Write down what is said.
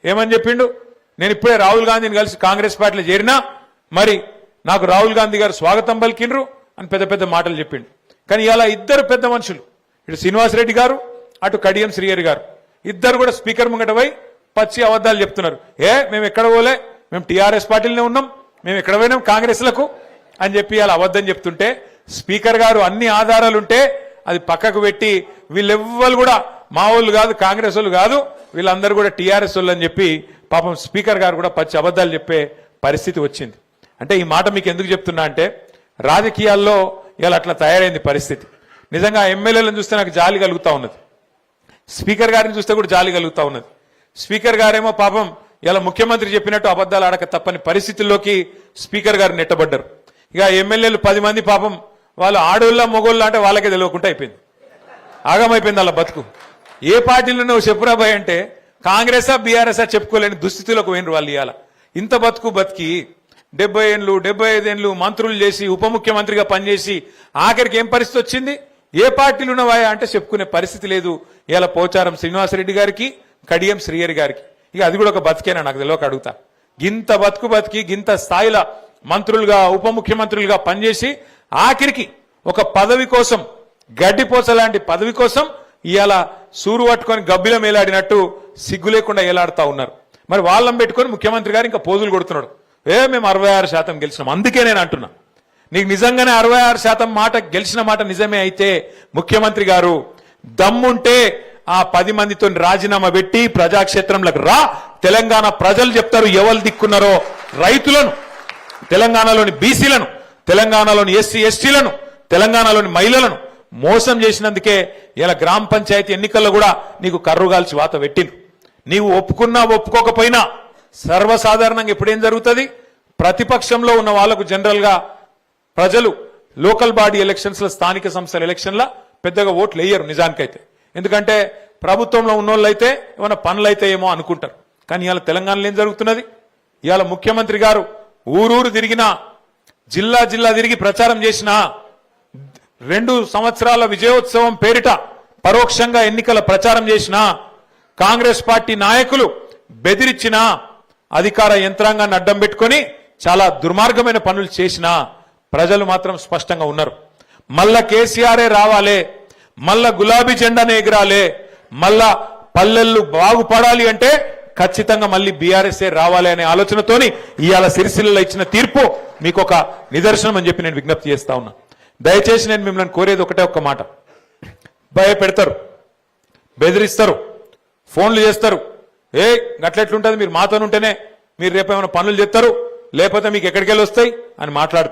ఏమని చెప్పిండు? నేను ఇప్పుడే రాహుల్ గాంధీని కలిసి కాంగ్రెస్ పార్టీలో చేరినా, మరి నాకు రాహుల్ గాంధీ గారు స్వాగతం పలికిండ్రు అని పెద్ద పెద్ద మాటలు చెప్పిండు. కానీ ఇలా ఇద్దరు పెద్ద మనుషులు, ఇటు శ్రీనివాసరెడ్డి గారు, అటు కడియం శ్రీహరి గారు, ఇద్దరు కూడా స్పీకర్ ముంగట పోయి పచ్చి అబద్ధాలు చెప్తున్నారు. మేము ఎక్కడ పోలే, మేము టీఆర్ఎస్ పార్టీలోనే ఉన్నాం, మేము ఎక్కడ పోయినాం కాంగ్రెస్లకు అని చెప్పి అలా అబద్ధం చెప్తుంటే, స్పీకర్ గారు అన్ని ఆధారాలుంటే అది పక్కకు పెట్టి వీళ్ళెవ్వరు కూడా మా వాళ్ళు కాదు, కాంగ్రెస్ వాళ్ళు కాదు, వీళ్ళందరూ కూడా టీఆర్ఎస్ వాళ్ళు అని చెప్పి పాపం స్పీకర్ గారు కూడా పచ్చి అబద్ధాలు చెప్పే పరిస్థితి వచ్చింది. అంటే ఈ మాట మీకు ఎందుకు చెప్తున్నా అంటే, రాజకీయాల్లో ఇలా అట్లా తయారైంది పరిస్థితి. నిజంగా ఎమ్మెల్యేలను చూస్తే నాకు జాలి కలుగుతా ఉన్నది, స్పీకర్ గారిని చూస్తే కూడా జాలి కలుగుతా ఉన్నది. స్పీకర్ గారేమో పాపం ఇలా ముఖ్యమంత్రి చెప్పినట్టు అబద్ధాలు ఆడక తప్పని పరిస్థితుల్లోకి స్పీకర్ గారు నెట్టబడ్డారు. ఇక ఎమ్మెల్యేలు 10 మంది పాపం వాళ్ళు ఆడోళ్ళ మొగోళ్ళ అంటే వాళ్ళకే తెలియకుండా అయిపోయింది, ఆగమైపోయింది వాళ్ళ బతుకు. ఏ పార్టీలో నువ్వు చెప్పురాబాయ్ అంటే కాంగ్రెసా బీఆర్ఎస్ఆ చెప్పుకోలేని దుస్థితిలోకి పోయినరు వాళ్ళు. ఇవాళ ఇంత బతుకు బతికి 70 ఏళ్ళు 75 ఏళ్ళు మంత్రులు చేసి ఉప ముఖ్యమంత్రిగా పనిచేసి ఆఖరికి ఏం పరిస్థితి వచ్చింది? ఏ పార్టీలు ఉన్నవా అంటే చెప్పుకునే పరిస్థితి లేదు. ఇలా పోచారం శ్రీనివాసరెడ్డి గారికి, కడియం శ్రీహరి గారికి. ఇక అది కూడా ఒక బతికేనా నాకు తెలియక అడుగుతా. గింత బతుకు బతికి గింత స్థాయిలో మంత్రులుగా ఉప ముఖ్యమంత్రులుగా పనిచేసి ఆఖరికి ఒక పదవి కోసం, గడ్డిపోస లాంటి పదవి కోసం ఇవాళ సూరు పట్టుకొని గబ్బిల మేలాడినట్టు సిగ్గు లేకుండా ఏలాడుతా ఉన్నారు. మరి వాళ్ళని పెట్టుకొని ముఖ్యమంత్రి గారు ఇంకా పోజులు కొడుతున్నాడు. మేము 66% గెలిచినాం. అందుకే నేను అంటున్నా, నీకు నిజంగానే 66% మాట గెలిచిన మాట నిజమే అయితే ముఖ్యమంత్రి గారు దమ్ముంటే ఆ 10 మందితో రాజీనామా పెట్టి ప్రజాక్షేత్రంలోకి రా. తెలంగాణ ప్రజలు చెప్తారు ఎవరు దిక్కున్నారో. రైతులను, తెలంగాణలోని బీసీలను, తెలంగాణలోని ఎస్సీ ఎస్టీలను, తెలంగాణలోని మహిళలను మోసం చేసినందుకే ఇలా గ్రామ పంచాయతీ ఎన్నికల్లో కూడా నీకు కర్రుగాల్చి వాత పెట్టిండు. నీవు ఒప్పుకున్నా ఒప్పుకోకపోయినా సర్వసాధారణంగా ఎప్పుడేం జరుగుతుంది? ప్రతిపక్షంలో ఉన్న వాళ్లకు జనరల్ గా ప్రజలు లోకల్ బాడీ ఎలక్షన్స్ లో, స్థానిక సంస్థల ఎలక్షన్ల పెద్దగా ఓట్లు వేయరు నిజానికైతే. ఎందుకంటే ప్రభుత్వంలో ఉన్నోళ్ళు అయితే ఏమైనా పనులు అయితే ఏమో అనుకుంటారు. కానీ ఇవాళ తెలంగాణలో ఏం జరుగుతున్నది? ఇవాళ ముఖ్యమంత్రి గారు ఊరూరు తిరిగినా, జిల్లా జిల్లా తిరిగి ప్రచారం చేసినా, 2 సంవత్సరాల విజయోత్సవం పేరిట పరోక్షంగా ఎన్నికల ప్రచారం చేసినా, కాంగ్రెస్ పార్టీ నాయకులు బెదిరించినా, అధికార యంత్రాంగాన్ని అడ్డం పెట్టుకొని చాలా దుర్మార్గమైన పనులు చేసినా ప్రజలు మాత్రం స్పష్టంగా ఉన్నారు. మళ్ళా కేసీఆరే రావాలే, మళ్ళా గులాబీ జెండానే ఎగరాలే, మళ్ళా పల్లెళ్ళు బాగుపడాలి అంటే ఖచ్చితంగా మళ్ళీ బీఆర్ఎస్ఏ రావాలి అనే ఆలోచనతోని ఇవాళ సిరిసిల్లలో ఇచ్చిన తీర్పు మీకు ఒక నిదర్శనం అని చెప్పి నేను విజ్ఞప్తి చేస్తా ఉన్నా. దయచేసి నేను మిమ్మల్ని కోరేది ఒకటే ఒక్క మాట. భయపెడతారు, బెదిరిస్తారు, ఫోన్లు చేస్తారు. గట్లెట్లుంటుంది, మీరు మాతోనుంటేనే మీరు రేపు ఏమైనా పనులు చేస్తారు, లేకపోతే మీకు ఎక్కడికి వెళ్ళి వస్తాయి అని మాట్లాడతారు.